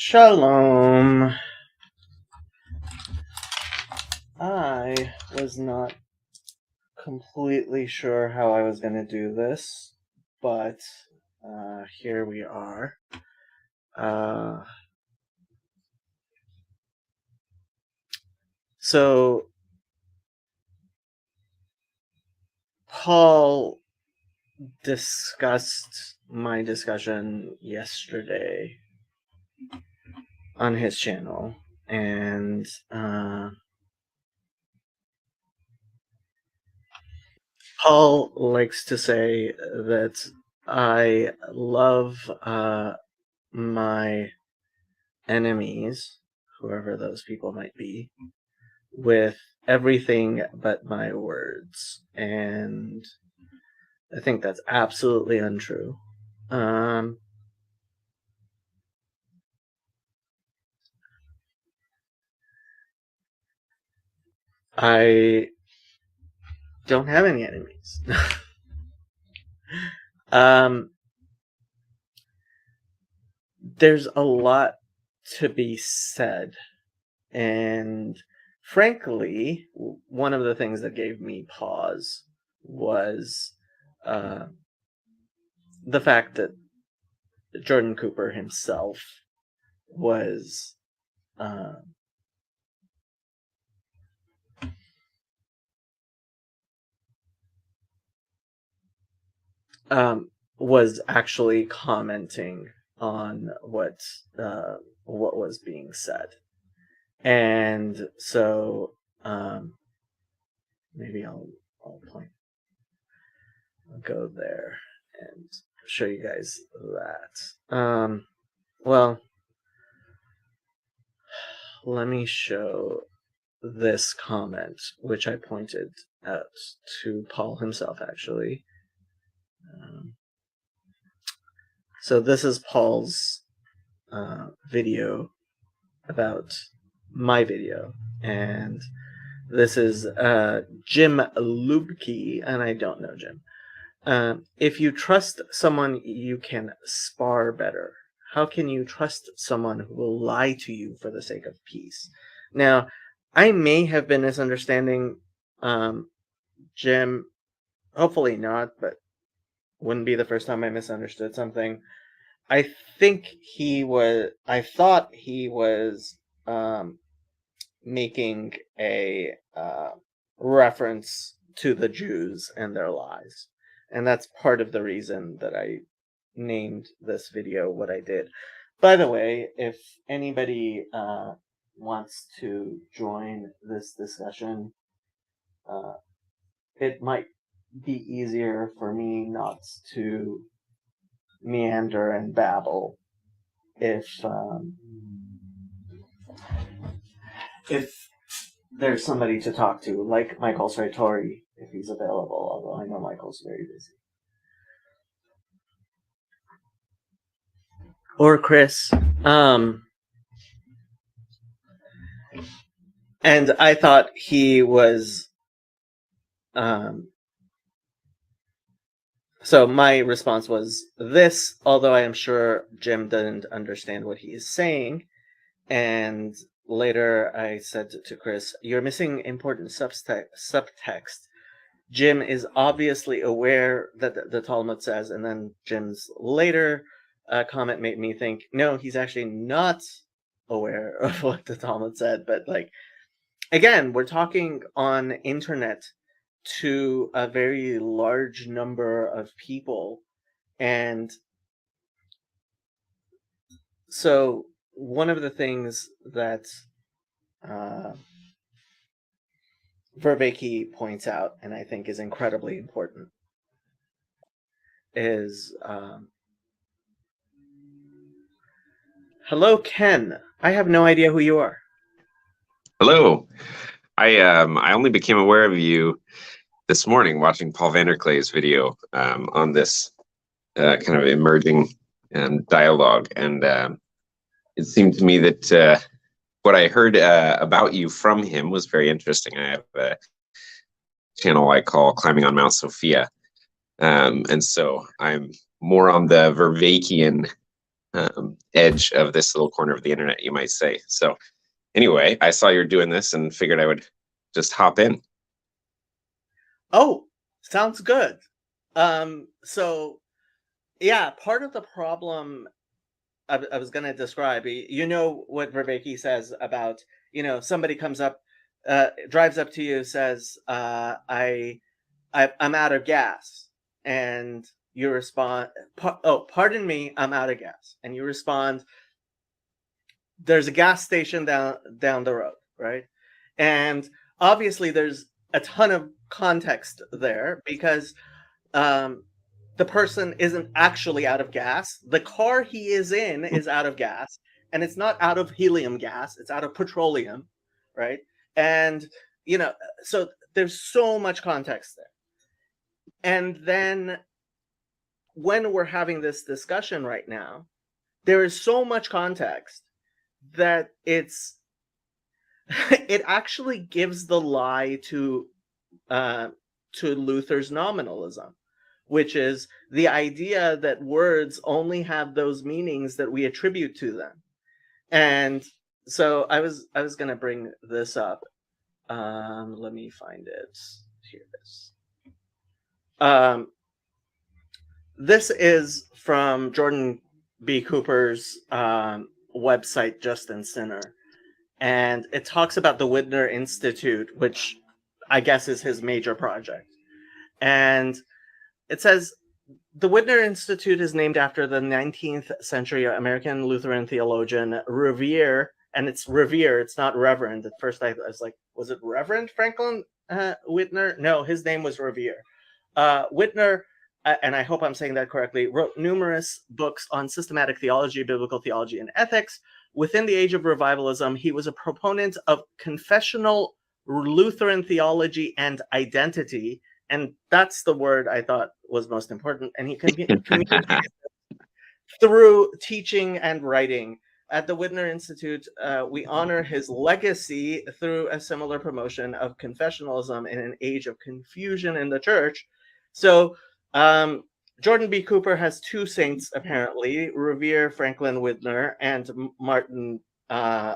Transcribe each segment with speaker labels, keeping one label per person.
Speaker 1: Shalom. I was not completely sure how I was going to do this, but here we are. So, Paul discussed my discussion yesterday on his channel, and Paul likes to say that I love my enemies, whoever those people might be, with everything but my words. And I think that's absolutely untrue. I don't have any enemies. There's a lot to be said. And frankly, one of the things that gave me pause was the fact that Jordan Cooper himself was was actually commenting on what was being said, and so maybe I'll go there and show you guys that. Well, let me show this comment, which I pointed out to Paul himself, actually. So this is Paul's video about my video, and this is Jim Lubke, and I don't know Jim. If you trust someone, you can spar better. How can you trust someone who will lie to you for the sake of peace? Now, I may have been misunderstanding Jim. Hopefully not, but wouldn't be the first time I misunderstood something. I thought he was making a reference to the Jews and their lies. And that's part of the reason that I named this video what I did. By the way, if anybody wants to join this discussion, it might be easier for me not to meander and babble if there's somebody to talk to, like Michael Sartori, if he's available, although I know Michael's very busy. Or Chris. And I thought he was... So my response was this, although I am sure Jim didn't understand what he is saying. And later I said to Chris, you're missing important subtext. Jim is obviously aware that the Talmud says, and then Jim's later comment made me think, no, he's actually not aware of what the Talmud said. But like, again, we're talking on internet to a very large number of people. And so one of the things that Vervaeke points out, and I think is incredibly important, is hello, Ken. I have no idea who you are.
Speaker 2: Hello. I only became aware of you this morning watching Paul Vanderklay's video on this kind of emerging dialogue, and it seemed to me that what I heard about you from him was very interesting. I have a channel I call Climbing on Mount Sophia, and so I'm more on the Vervaekean edge of this little corner of the internet, you might say. So anyway, I saw you're doing this and figured I would just hop in.
Speaker 1: Oh, sounds good. So yeah, part of the problem I was going to describe, you know what Vervaeke says about, somebody comes up, drives up to you, says, I'm out of gas. And you respond, oh, pardon me, I'm out of gas. And you respond, there's a gas station down the road, right? And obviously there's a ton of context there because the person isn't actually out of gas. The car he is in is out of gas, and it's not out of helium gas, it's out of petroleum, right? And so there's so much context there. And then when we're having this discussion right now, there is so much context that it actually gives the lie to Luther's nominalism, which is the idea that words only have those meanings that we attribute to them. And so I was going to bring this up. Let me find it. Here it is. This is from Jordan B. Cooper's website, Just and Sinner. And it talks about the Widner Institute, which I guess is his major project. And it says, the Widner Institute is named after the 19th century American Lutheran theologian Revere, and it's Revere, it's not Reverend. At first I was like, was it Reverend Franklin Widner? No, his name was Revere. Widner, and I hope I'm saying that correctly, wrote numerous books on systematic theology, biblical theology, and ethics. Within the age of revivalism, he was a proponent of confessional Lutheran theology and identity, and that's the word I thought was most important. And he communicated through teaching and writing. At the Widner Institute, we honor his legacy through a similar promotion of confessionalism in an age of confusion in the church. So Jordan B. Cooper has two saints, apparently, Revere Franklin Widner and Martin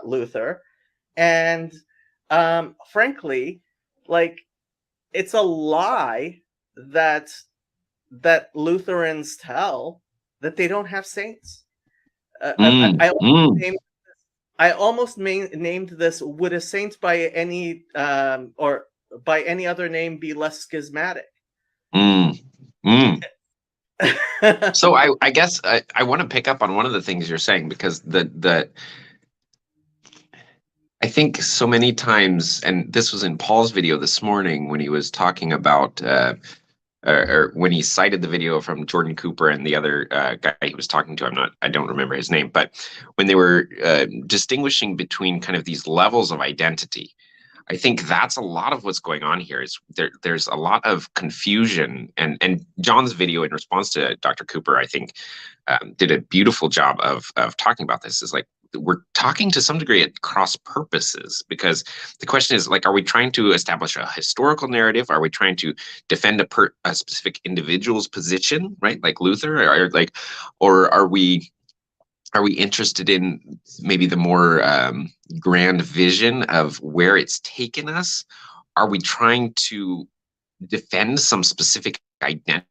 Speaker 1: Luther. And frankly, like, it's a lie that Lutherans tell that they don't have saints. I almost named this, would a saint by any or by any other name be less schismatic?
Speaker 2: So I guess I want to pick up on one of the things you're saying, because I think so many times, and this was in Paul's video this morning when he was talking about, or when he cited the video from Jordan Cooper and the other guy he was talking to, I don't remember his name, but when they were distinguishing between kind of these levels of identity, I think that's a lot of what's going on here. Is there's a lot of confusion, and John's video in response to Dr. Cooper, I think, did a beautiful job of talking about this. Is like, we're talking to some degree at cross purposes, because the question is, like, are we trying to establish a historical narrative? Are we trying to defend a specific individual's position, right? Like Luther, or are we interested in maybe the more grand vision of where it's taken us? Are we trying to defend some specific identity?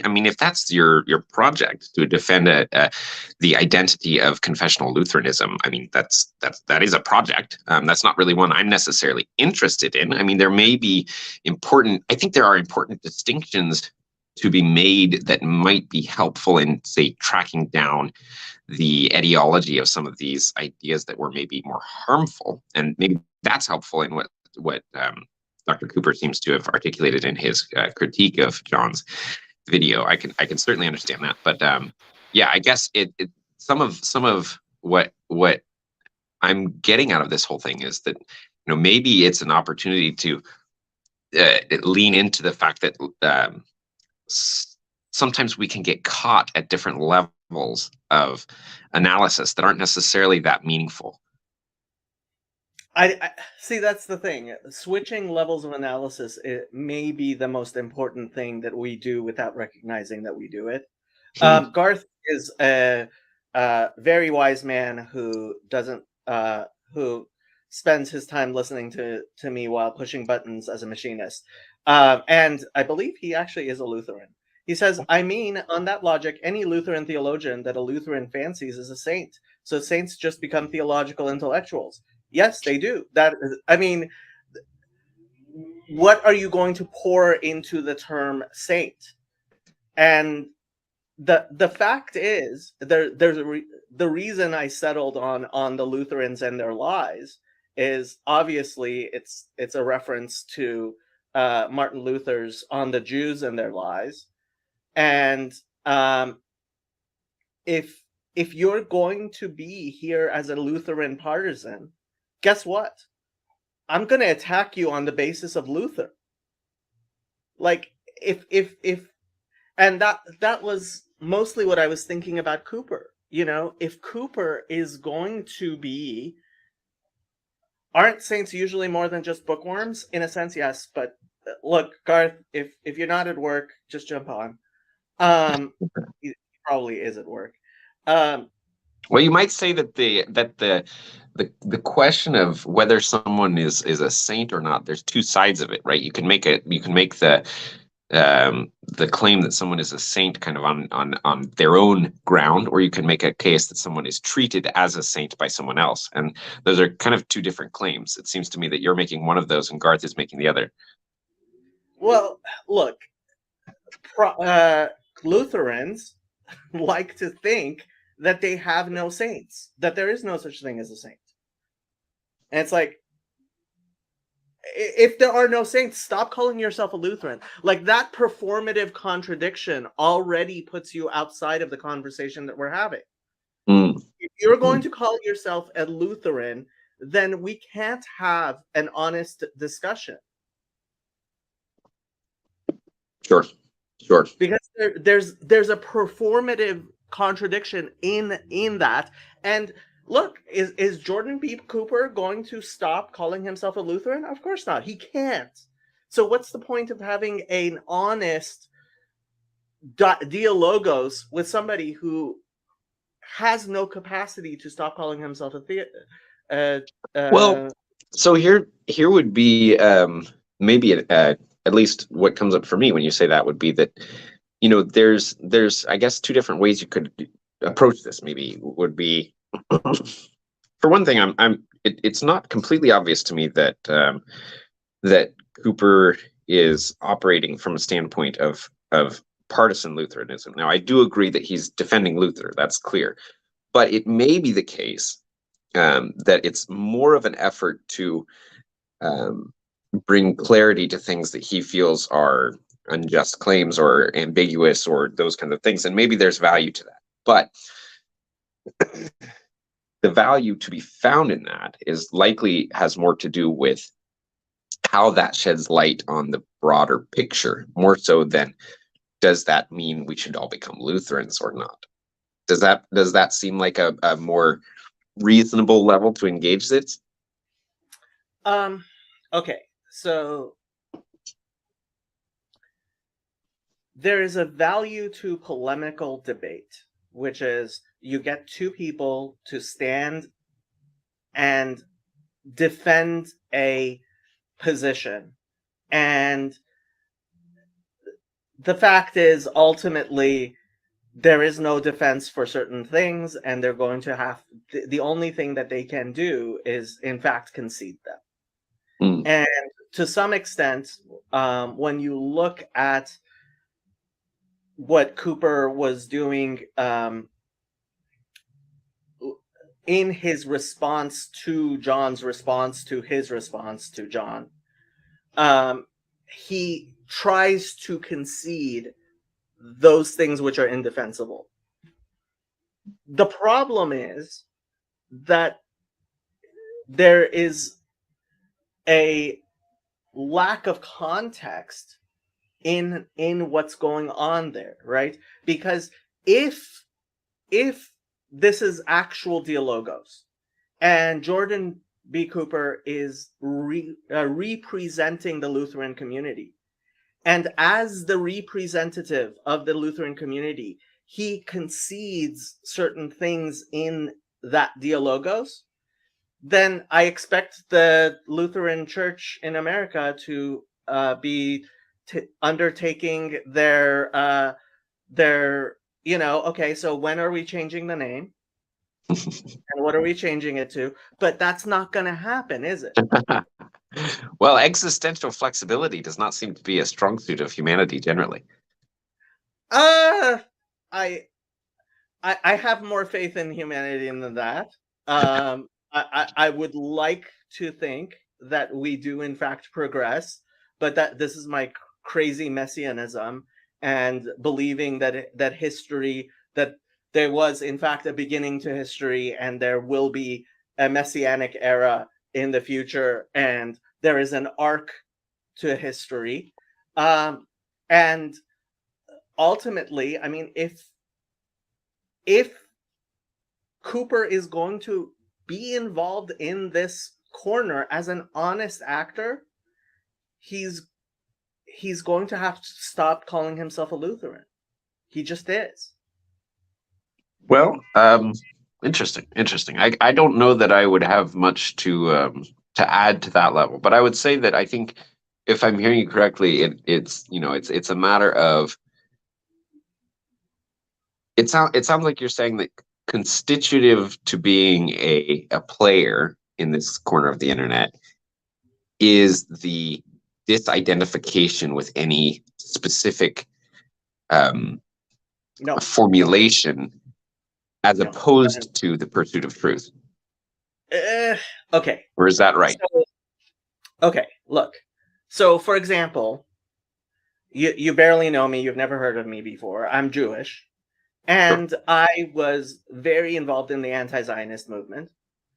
Speaker 2: I mean, if that's your project, to defend the identity of confessional Lutheranism, I mean, that is a project. That's not really one I'm necessarily interested in. I mean, there may be I think there are important distinctions to be made that might be helpful in, say, tracking down the etiology of some of these ideas that were maybe more harmful, and maybe that's helpful in what Dr. Cooper seems to have articulated in his critique of John's video. I can certainly understand that, but yeah, I guess some of what I'm getting out of this whole thing is that, maybe it's an opportunity to lean into the fact that sometimes we can get caught at different levels of analysis that aren't necessarily that meaningful.
Speaker 1: I see, that's the thing. Switching levels of analysis, it may be the most important thing that we do without recognizing that we do it. Garth is a very wise man who doesn't who spends his time listening to me while pushing buttons as a machinist. And I believe he actually is a Lutheran. He says, I mean, on that logic, any Lutheran theologian that a Lutheran fancies is a saint. So saints just become theological intellectuals. Yes, they do. I mean, what are you going to pour into the term saint? And the fact is, the reason I settled on the Lutherans and their lies is obviously it's a reference to Martin Luther's On the Jews and Their Lies. And if you're going to be here as a Lutheran partisan, guess what? I'm going to attack you on the basis of Luther. Like if and that was mostly what I was thinking about Cooper. You know, if Cooper is going to be, aren't saints usually more than just bookworms? In a sense, yes. But look, Garth, if you're not at work, just jump on. He probably is at work.
Speaker 2: Well, you might say that the question of whether someone is a saint or not, there's two sides of it, right? You can make the claim that someone is a saint kind of on their own ground, or you can make a case that someone is treated as a saint by someone else, and those are kind of two different claims. It seems to me that you're making one of those and Garth is making the other.
Speaker 1: Well, look, Lutherans like to think that they have no saints, that there is no such thing as a saint. And it's like, if there are no saints, stop calling yourself a Lutheran. Like, that performative contradiction already puts you outside of the conversation that we're having. If you're going to call yourself a Lutheran, then we can't have an honest discussion.
Speaker 2: Sure.
Speaker 1: Because there's a performative contradiction in that. And look, is Jordan B. Cooper going to stop calling himself a Lutheran? Of course not. He can't. So what's the point of having an honest dialogos with somebody who has no capacity to stop calling himself a
Speaker 2: well, so here would be maybe at least what comes up for me when you say that would be that, you know, there's I guess two different ways you could approach this. Maybe would be, for one thing, it's not completely obvious to me that that Cooper is operating from a standpoint of partisan Lutheranism. Now, I do agree that he's defending Luther. That's clear, but it may be the case that it's more of an effort to bring clarity to things that he feels are unjust claims or ambiguous or those kinds of things. And maybe there's value to that. But the value to be found in that is likely has more to do with how that sheds light on the broader picture, more so than does that mean we should all become Lutherans or not? Does that seem like a more reasonable level to engage this?
Speaker 1: Okay, so there is a value to polemical debate, which is you get two people to stand and defend a position. And the fact is, ultimately, there is no defense for certain things, and they're going to have the only thing that they can do is, in fact, concede them. And to some extent, when you look at what Cooper was doing in his response to John's response to his response to John, he tries to concede those things which are indefensible. The problem is that there is a lack of context in what's going on there, right? Because if this is actual dialogos and Jordan B. Cooper is representing the Lutheran community, and as the representative of the Lutheran community, he concedes certain things in that dialogos, then I expect the Lutheran Church in America to be undertaking their okay, so when are we changing the name? And what are we changing it to? But that's not going to happen, is it?
Speaker 2: Well, existential flexibility does not seem to be a strong suit of humanity generally.
Speaker 1: I have more faith in humanity than that. I would like to think that we do in fact progress, but that this is my crazy messianism and believing that history, that there was in fact a beginning to history and there will be a messianic era in the future and there is an arc to history. And ultimately, I mean, if Cooper is going to be involved in this corner as an honest actor, he's going to have to stop calling himself a Lutheran. He just is.
Speaker 2: Well, interesting. I don't know that I would have much to add to that level, but I would say that I think, if I'm hearing you correctly, it's a matter of, it sounds like you're saying that constitutive to being a player in this corner of the internet is the disidentification with any specific formulation, as opposed to the pursuit of truth.
Speaker 1: Okay.
Speaker 2: Or is that right?
Speaker 1: So, okay, look. So, for example, you barely know me. You've never heard of me before. I'm Jewish. And sure. I was very involved in the anti-Zionist movement.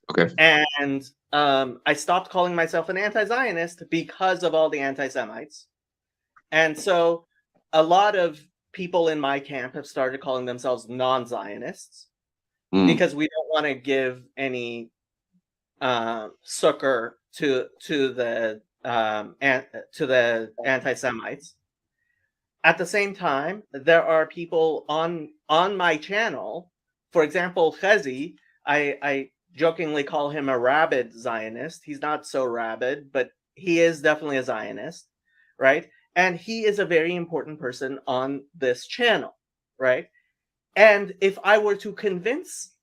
Speaker 2: Okay.
Speaker 1: And I stopped calling myself an anti-Zionist because of all the anti-Semites. And so a lot of people in my camp have started calling themselves non-Zionists because we don't want to give any succor to the anti-Semites. At the same time, there are people on my channel, for example, Chezi, I jokingly call him a rabid Zionist. He's not so rabid, but he is definitely a Zionist, right? And he is a very important person on this channel, right? And if I were to convince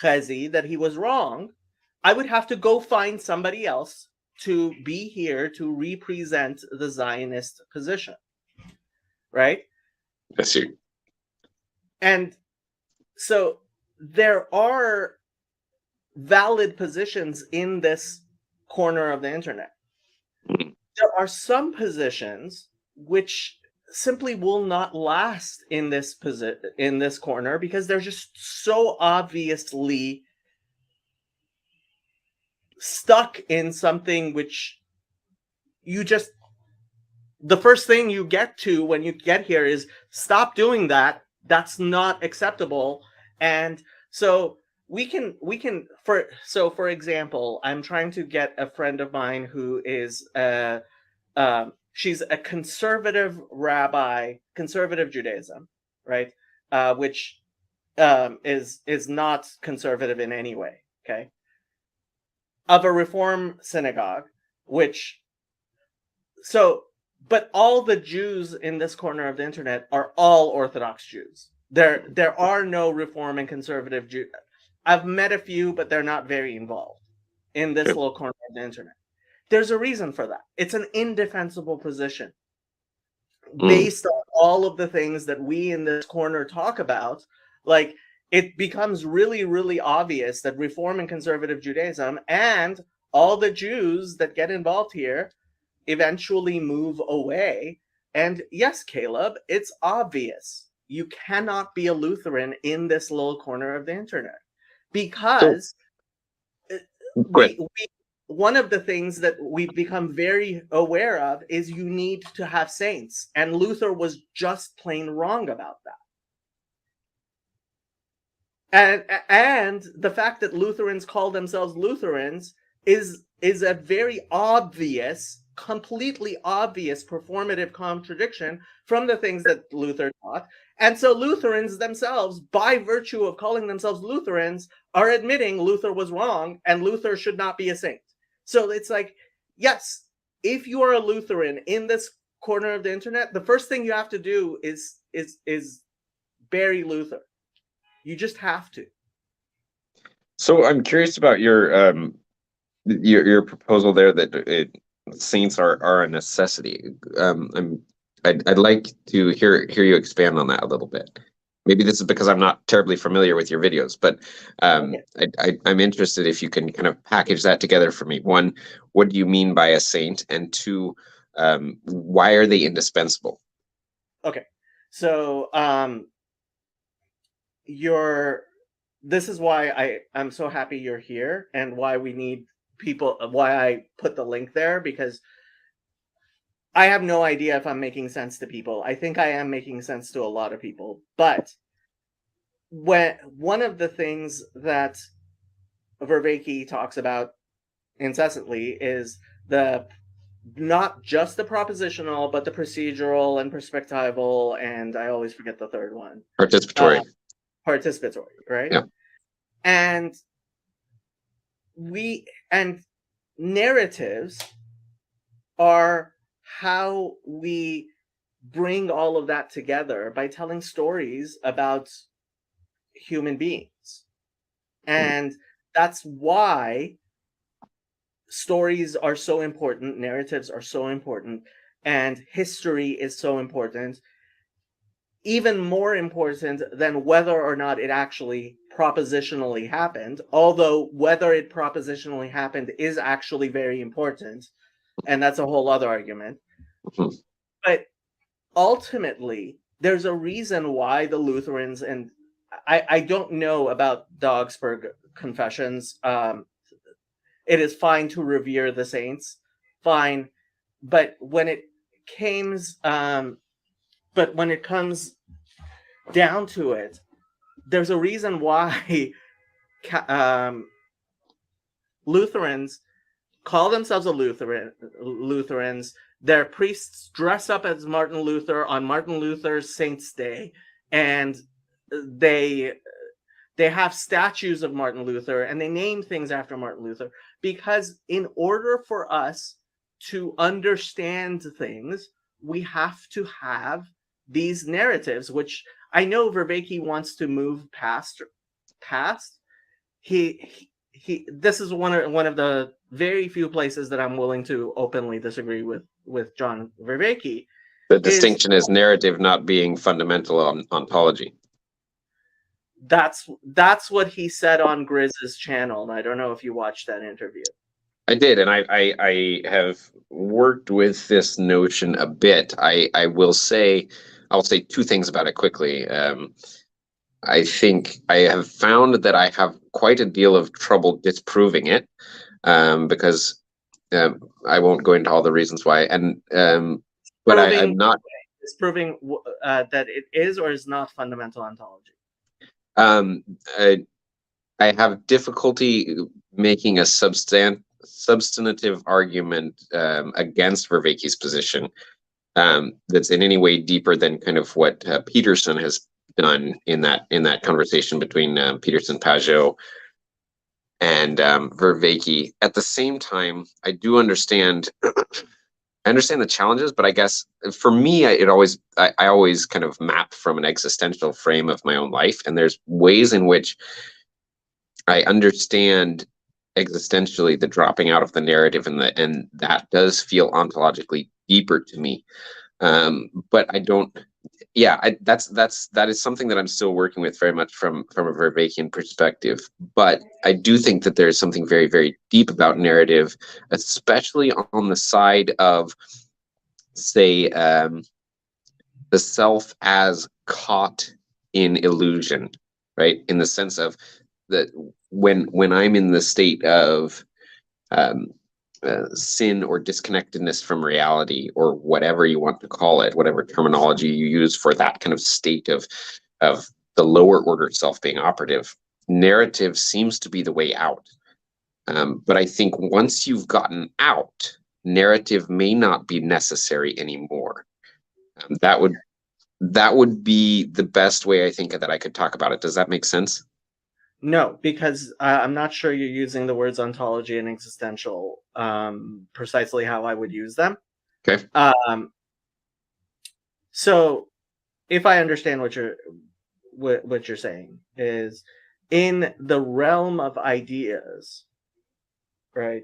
Speaker 1: Chezi that he was wrong, I would have to go find somebody else to be here to represent the Zionist position, right?
Speaker 2: I see.
Speaker 1: And so there are valid positions in this corner of the internet. There are some positions which simply will not last in this corner because they're just so obviously stuck in something which you just, the first thing you get to when you get here is stop doing that. That's not acceptable. And so we can for example, I'm trying to get a friend of mine who is she's a conservative rabbi, conservative Judaism, right? Which is not conservative in any way, okay? Of a Reform synagogue, but all the Jews in this corner of the internet are all Orthodox Jews. There are no Reform and conservative Jews. I've met a few, but they're not very involved in this little corner of the internet. There's a reason for that. It's an indefensible position. Based on all of the things that we in this corner talk about, like, it becomes really, really obvious that Reform and conservative Judaism and all the Jews that get involved here eventually move away. And yes, Caleb, it's obvious. You cannot be a Lutheran in this little corner of the internet because one of the things that we've become very aware of is you need to have saints. And Luther was just plain wrong about that. And the fact that Lutherans call themselves Lutherans is is a very obvious, completely obvious performative contradiction from the things that Luther taught. And so Lutherans themselves, by virtue of calling themselves Lutherans, are admitting Luther was wrong and Luther should not be a saint. So it's like, yes, if you are a Lutheran in this corner of the internet, the first thing you have to do is bury Luther. You just have to.
Speaker 2: So I'm curious about your proposal there that saints are a necessity. I'd like to hear you expand on that a little bit. Maybe this is because I'm not terribly familiar with your videos, but I'm interested if you can kind of package that together for me. One, what do you mean by a saint? And two, why are they indispensable?
Speaker 1: Okay, so this is why I'm so happy you're here, and why we need people, why I put the link there, because I have no idea if I'm making sense to people. I think I am making sense to a lot of people, but one of the things that Vervaeke talks about incessantly is not just the propositional, but the procedural and perspectival, and I always forget the third one.
Speaker 2: Participatory.
Speaker 1: Participatory, right?
Speaker 2: Yeah.
Speaker 1: And narratives are how we bring all of that together by telling stories about human beings. And that's why stories are so important, narratives are so important, and history is so important, even more important than whether or not it actually propositionally happened, although whether it propositionally happened is actually very important, and that's a whole other argument.
Speaker 2: Mm-hmm.
Speaker 1: But ultimately, there's a reason why the Lutherans, and I don't know about the Augsburg Confessions, it is fine to revere the saints, fine, but when it comes down to it, there's a reason why Lutherans call themselves Lutherans. Their priests dress up as Martin Luther on Martin Luther's Saint's Day, and they have statues of Martin Luther, and they name things after Martin Luther, because in order for us to understand things, we have to have these narratives, which I know Vervaeke wants to move past. This is one of the very few places that I'm willing to openly disagree with John Vervaeke.
Speaker 2: The distinction is narrative not being fundamental on ontology.
Speaker 1: That's what he said on Grizz's channel, and I don't know if you watched that interview.
Speaker 2: I did, and I have worked with this notion a bit. I'll say two things about it quickly. I think I have found that I have quite a deal of trouble disproving it, because I won't go into all the reasons why. And but I'm not
Speaker 1: disproving that it is or is not fundamental ontology.
Speaker 2: I have difficulty making a substantive argument against Vervaeke's position that's in any way deeper than kind of what Peterson has done in that conversation between Peterson, Pajot, and Vervaeke. At the same time, I do understand. I understand the challenges, but I guess for me, I always kind of map from an existential frame of my own life, and there's ways in which I understand existentially the dropping out of the narrative, and that does feel ontologically deeper to me. But I don't. Yeah, that is something that I'm still working with very much from a Vervaekean perspective. But I do think that there's something very, very deep about narrative, especially on the side of, say, the self as caught in illusion, right? In the sense of that when I'm in the state of sin or disconnectedness from reality, or whatever you want to call it, whatever terminology you use for that kind of state of the lower order self being operative, narrative seems to be the way out. But I think once you've gotten out, narrative may not be necessary anymore. That would be the best way I think that I could talk about it. Does that make sense?
Speaker 1: No, because I'm not sure you're using the words ontology and existential precisely how I would use them.
Speaker 2: Okay.
Speaker 1: So if I understand what you're saying is in the realm of ideas, right?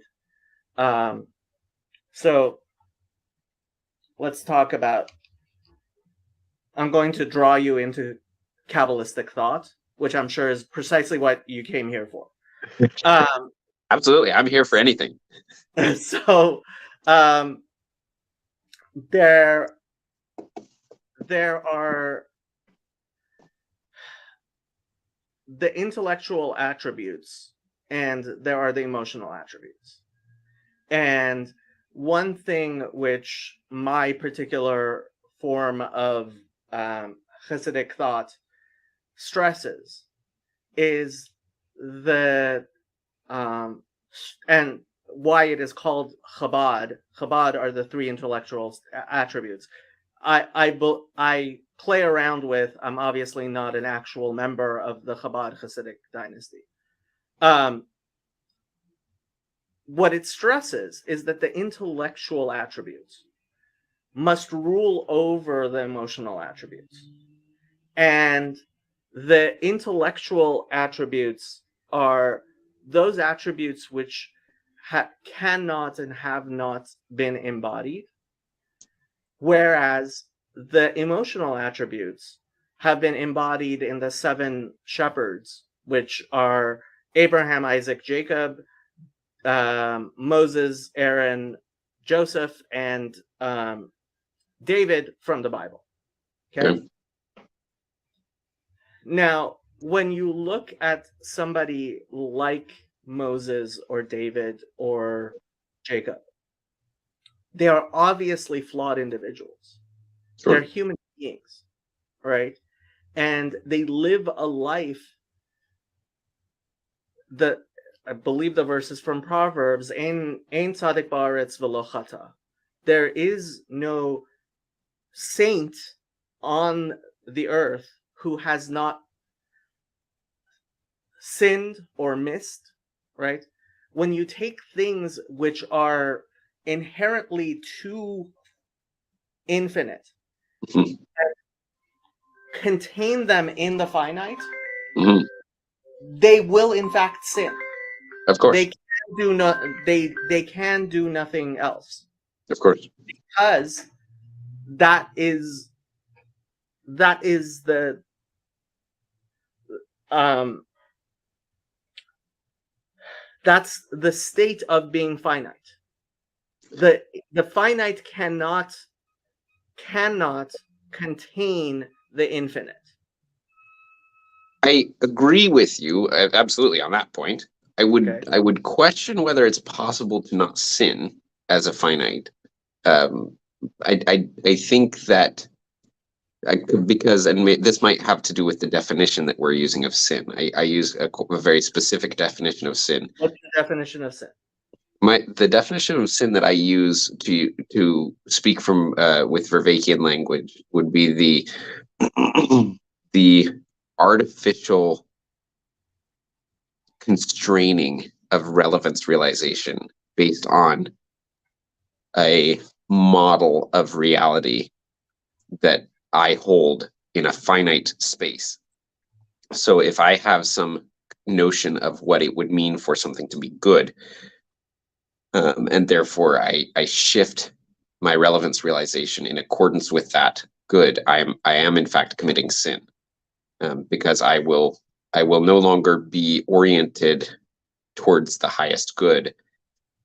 Speaker 1: So let's talk about. I'm going to draw you into Kabbalistic thought, which I'm sure is precisely what you came here for.
Speaker 2: Absolutely, I'm here for anything.
Speaker 1: So there are the intellectual attributes and there are the emotional attributes. And one thing which my particular form of Hasidic thought stresses is the and why it is called Chabad. Chabad are the three intellectual attributes. I play around with. I'm obviously not an actual member of the Chabad Hasidic dynasty. What it stresses is that the intellectual attributes must rule over the emotional attributes. And the intellectual attributes are those attributes which cannot and have not been embodied, whereas the emotional attributes have been embodied in the seven shepherds, which are Abraham, Isaac, Jacob, Moses, Aaron, Joseph, and David from the Bible. Okay. Now, when you look at somebody like Moses or David or Jacob, they are obviously flawed individuals. Sure. They're human beings, right? And they live a life that I believe the verse is from Proverbs, Ein tzadik ba'aretz v'lo chata. There is no saint on the earth who has not sinned or missed, right? When you take things which are inherently too infinite, and contain them in the finite, they will in fact sin.
Speaker 2: Of course.
Speaker 1: They can do nothing else.
Speaker 2: Of course.
Speaker 1: Because that is the that's the state of being finite. The finite cannot contain the infinite.
Speaker 2: I agree with you absolutely on that point. I would question whether it's possible to not sin as a finite. I think that because this might have to do with the definition that we're using of sin. I use a very specific definition of sin.
Speaker 1: What's the definition of sin?
Speaker 2: The definition of sin that I use to speak from with Vervakian language would be the artificial constraining of relevance realization based on a model of reality that I hold in a finite space. So if I have some notion of what it would mean for something to be good, and therefore I shift my relevance realization in accordance with that good, I am in fact committing sin, because I will no longer be oriented towards the highest good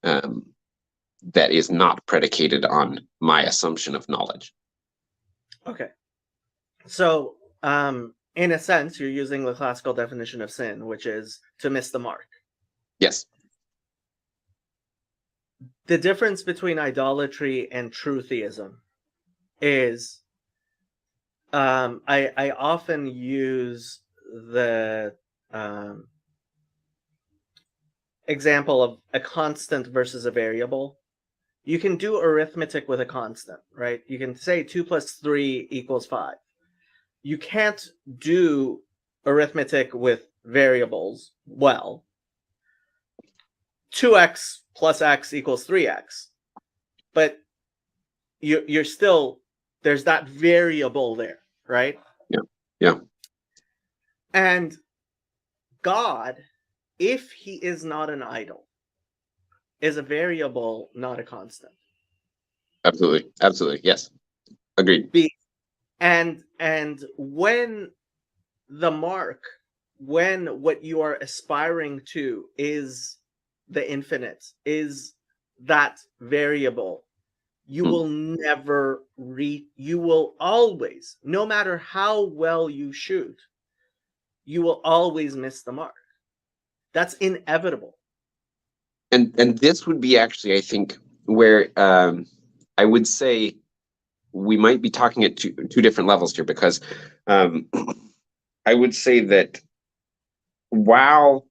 Speaker 2: that is not predicated on my assumption of knowledge.
Speaker 1: Okay. So, in a sense, you're using the classical definition of sin, which is to miss the mark.
Speaker 2: Yes.
Speaker 1: The difference between idolatry and true theism is I often use the example of a constant versus a variable, you can do arithmetic with a constant, right? You can say 2 plus 3 equals 5. You can't do arithmetic with variables well. 2x plus x equals 3x. But you're still, there's that variable there, right?
Speaker 2: Yeah. Yeah.
Speaker 1: And God, if he is not an idol, is a variable, not a constant.
Speaker 2: Absolutely. Absolutely. Yes. Agreed.
Speaker 1: And when the mark, when what you are aspiring to is the infinite, is that variable, you will never you will always, no matter how well you shoot, you will always miss the mark. That's inevitable.
Speaker 2: And this would be actually, I think, where I would say we might be talking at two different levels here, because I would say that while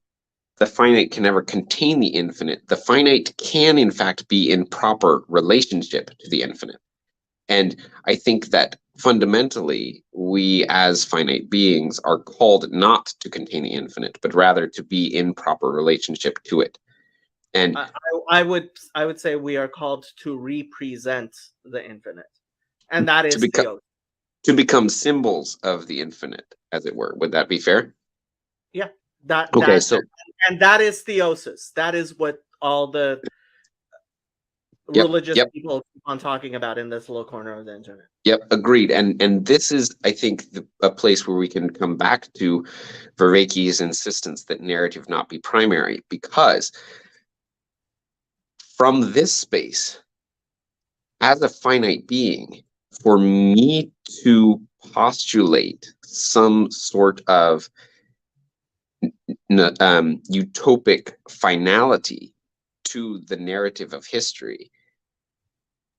Speaker 2: the finite can never contain the infinite, the finite can in fact be in proper relationship to the infinite. And I think that fundamentally, we as finite beings are called not to contain the infinite, but rather to be in proper relationship to it. And
Speaker 1: I would say we are called to represent the infinite, and that is
Speaker 2: to become symbols of the infinite, as it were. Would that be fair?
Speaker 1: Yeah, and that is theosis. That is what all the religious people keep on talking about in this little corner of the internet.
Speaker 2: Yep, agreed. And this is, I think, a place where we can come back to Vervaeke's insistence that narrative not be primary, because from this space, as a finite being, for me to postulate some sort of utopic finality to the narrative of history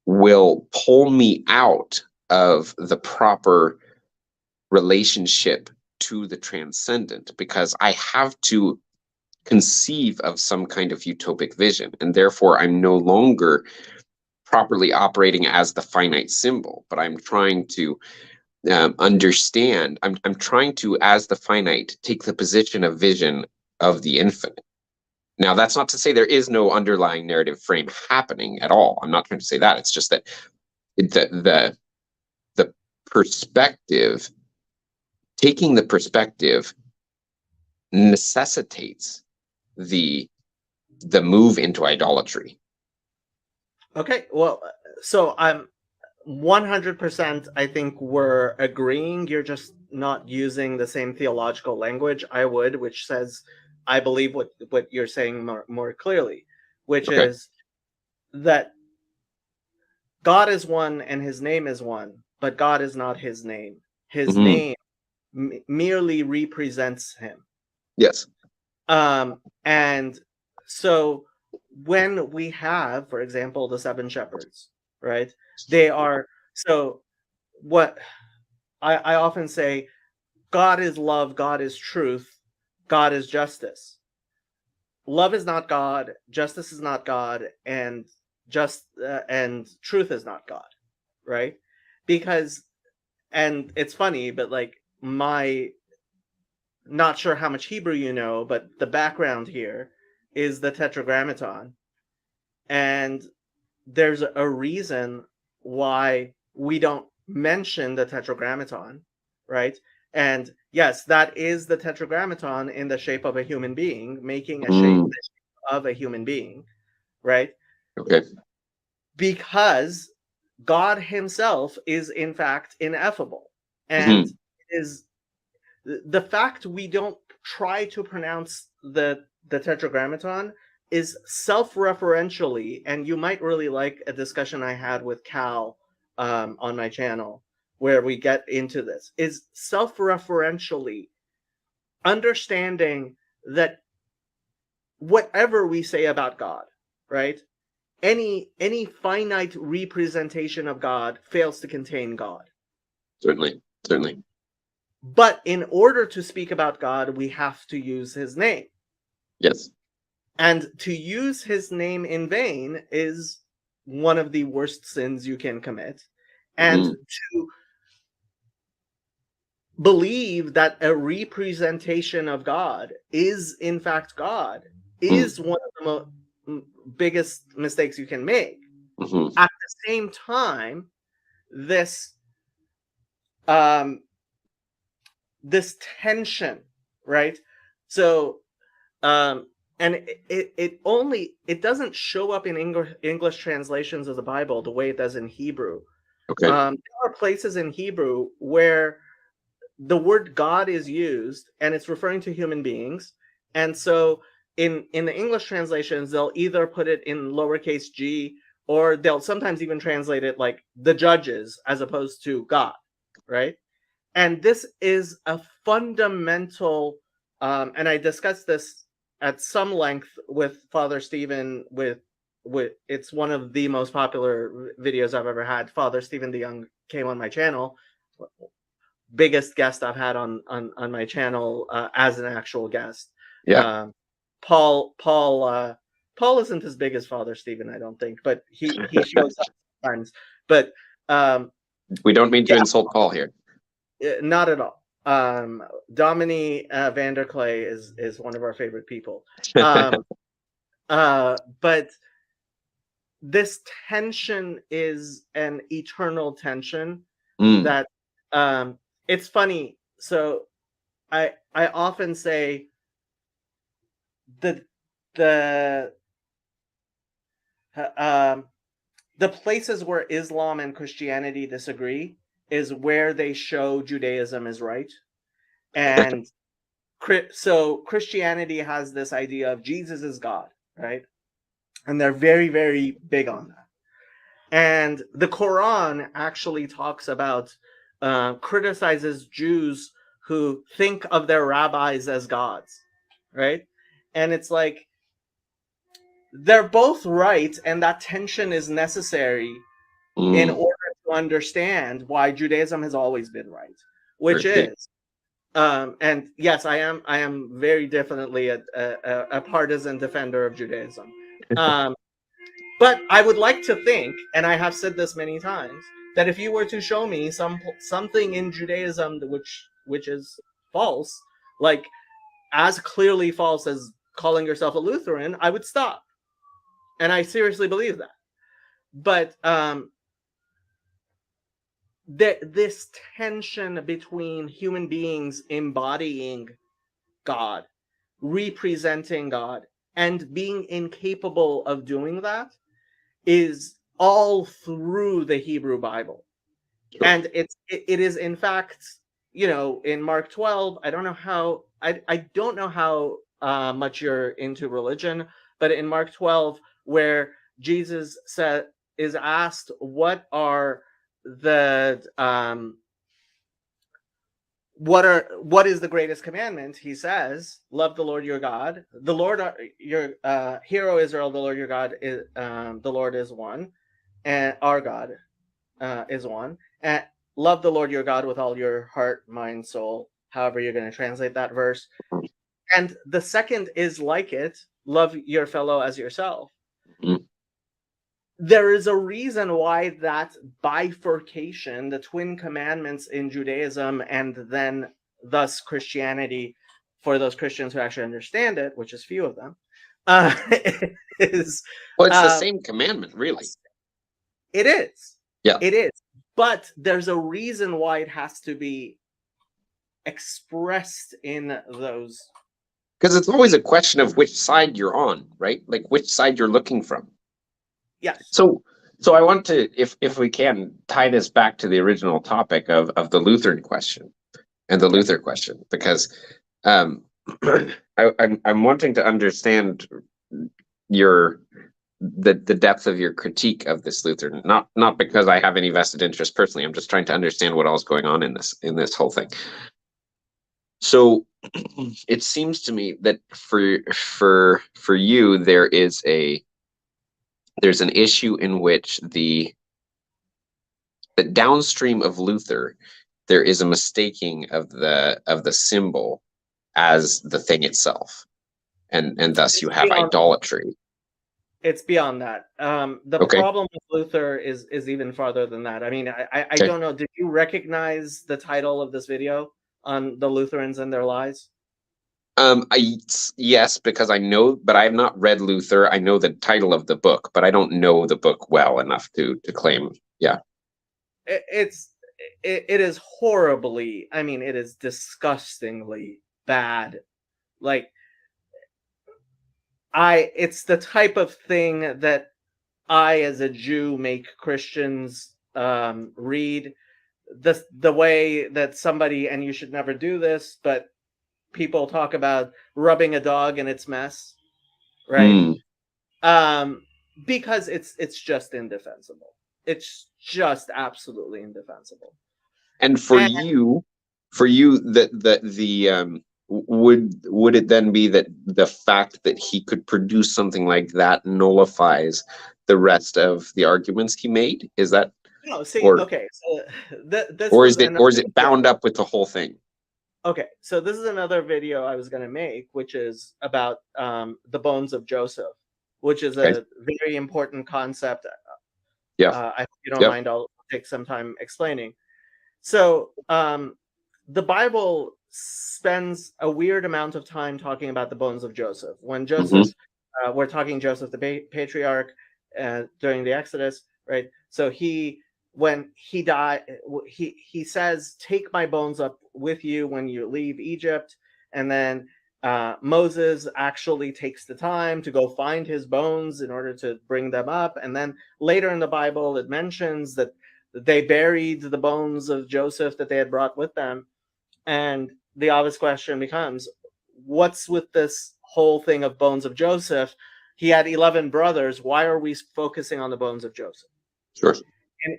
Speaker 2: will pull me out of the proper relationship to the transcendent, because I have to conceive of some kind of utopic vision, and therefore I'm no longer properly operating as the finite symbol, but I'm trying to understand. I'm trying to, as the finite, take the position of vision of the infinite. Now, that's not to say there is no underlying narrative frame happening at all. I'm not trying to say that. It's just that the perspective, taking the perspective, necessitates the move into idolatry.
Speaker 1: Okay, well, so I'm 100%, I think we're agreeing. You're just not using the same theological language I would, which says, I believe what you're saying more clearly, which is that God is one and his name is one, but God is not his name. His name merely represents him.
Speaker 2: Yes.
Speaker 1: And so when we have, for example, the seven shepherds, right? They are, so what I often say, God is love, God is truth, God is justice. Love is not God, justice is not God, and truth is not God, right? Because, and it's funny, but like, not sure how much Hebrew you know, but the background here is the Tetragrammaton. And there's a reason why we don't mention the Tetragrammaton, right? And yes, that is the Tetragrammaton in the shape of a human being, making a shape of a human being, right?
Speaker 2: Okay.
Speaker 1: Because God himself is in fact ineffable. And is the fact we don't try to pronounce the Tetragrammaton is self-referentially, and you might really like a discussion I had with Cal on my channel where we get into this, is self-referentially understanding that whatever we say about God, right? Any finite representation of God fails to contain God.
Speaker 2: Certainly.
Speaker 1: But in order to speak about God, we have to use his name.
Speaker 2: Yes.
Speaker 1: And to use his name in vain is one of the worst sins you can commit. And to believe that a representation of God is in fact God is one of the biggest mistakes you can make. At the same time, this this tension, right? So and it doesn't show up in English translations of the Bible the way it does in Hebrew.
Speaker 2: Okay.
Speaker 1: There are places in Hebrew where the word God is used and it's referring to human beings. And so in the English translations, they'll either put it in lowercase g, or they'll sometimes even translate it like the judges as opposed to God, right? And this is a fundamental, and I discussed this at some length with Father Stephen. With it's one of the most popular videos I've ever had. Father Stephen DeYoung came on my channel, biggest guest I've had on my channel as an actual guest.
Speaker 2: Yeah.
Speaker 1: Paul isn't as big as Father Stephen, I don't think, but he shows up sometimes. But
Speaker 2: we don't mean to insult Paul here.
Speaker 1: Not at all. Dominique Vanderclay is one of our favorite people. But this tension is an eternal tension that it's funny. So I often say the places where Islam and Christianity disagree is where they show Judaism is right. And so Christianity has this idea of Jesus is God, right? And they're very, very big on that. And the Quran actually talks about, criticizes Jews who think of their rabbis as gods, right? And it's like, they're both right, and that tension is necessary in order to understand why Judaism has always been right, which is, and yes, I am very definitely a partisan defender of Judaism. But I would like to think, and I have said this many times, that if you were to show me something in Judaism which is false, like as clearly false as calling yourself a Lutheran, I would stop. And I seriously believe that. But this tension between human beings embodying God, representing God, and being incapable of doing that is all through the Hebrew Bible. Sure. And it is in fact, in Mark 12, I don't know how much you're into religion, but in Mark 12, where Jesus is asked what is the greatest commandment, he says, love the Lord your God. The Lord your Hear, O Israel, the Lord your God is the Lord is one, and our God is one. And love the Lord your God with all your heart, mind, soul, however you're going to translate that verse. And the second is like it, love your fellow as yourself. There is a reason why that bifurcation, the twin commandments in Judaism and then thus Christianity, for those Christians who actually understand it, which is few of them, is...
Speaker 2: Well, it's the same commandment, really.
Speaker 1: It is.
Speaker 2: Yeah.
Speaker 1: It is. But there's a reason why it has to be expressed in those.
Speaker 2: Because it's always a question of which side you're on, right? Like which side you're looking from.
Speaker 1: Yes.
Speaker 2: So I want to, if we can, tie this back to the original topic of the Lutheran question and the Luther question, because I'm wanting to understand the depth of your critique of this Lutheran, not because I have any vested interest personally. I'm just trying to understand what else is going on in this whole thing. So it seems to me that for you there's an issue in which the downstream of Luther, there is a mistaking of the symbol as the thing itself. and thus you
Speaker 1: It's
Speaker 2: have
Speaker 1: beyond,
Speaker 2: idolatry.
Speaker 1: it's beyond that. The
Speaker 2: Okay.
Speaker 1: problem with Luther is even farther than that. I mean, I
Speaker 2: Okay.
Speaker 1: don't know. Did you recognize the title of this video on the Lutherans and their lies?
Speaker 2: Yes, because I know, but I have not read Luther. I know the title of the book, but I don't know the book well enough to claim. Yeah.
Speaker 1: It is horribly, I mean, it is disgustingly bad. Like, it's the type of thing that I, as a Jew, make Christians read. The way that somebody, and you should never do this, but people talk about rubbing a dog in its mess, right?
Speaker 2: Mm.
Speaker 1: Because it's just indefensible. It's just absolutely indefensible.
Speaker 2: And
Speaker 1: And
Speaker 2: for you, would it then be that the fact that he could produce something like that nullifies the rest of the arguments he made? Is that,
Speaker 1: no, see,
Speaker 2: or
Speaker 1: okay, so this was another
Speaker 2: is it
Speaker 1: video.
Speaker 2: bound up with the whole thing?
Speaker 1: Okay, so this is another video I was going to make, which is about the bones of Joseph, which is
Speaker 2: Okay.
Speaker 1: a very important concept.
Speaker 2: Yeah.
Speaker 1: I hope you don't
Speaker 2: Yep.
Speaker 1: mind. I'll take some time explaining. So the Bible spends a weird amount of time talking about the bones of Joseph. When Joseph, we're talking Joseph the patriarch during the Exodus, right? So when he died, he says, "Take my bones up with you when you leave Egypt," and then Moses actually takes the time to go find his bones in order to bring them up, and then later in the Bible it mentions that they buried the bones of Joseph that they had brought with them. And the obvious question becomes, what's with this whole thing of bones of Joseph? He had 11 brothers. Why are we focusing on the bones of Joseph?
Speaker 2: Sure.
Speaker 1: And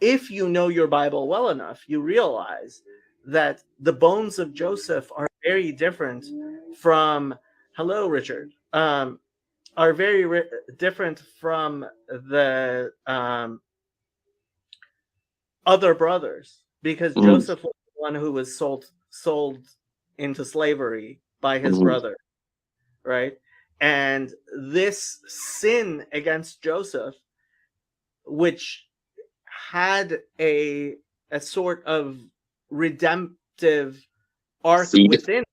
Speaker 1: if you know your Bible well enough, you realize that the bones of Joseph are very different from, hello, Richard, are very different from the other brothers, because
Speaker 2: Mm.
Speaker 1: Joseph was the one who was sold into slavery by his
Speaker 2: Mm.
Speaker 1: brother, right? And this sin against Joseph, which had a sort of redemptive arc
Speaker 2: Seed.
Speaker 1: within,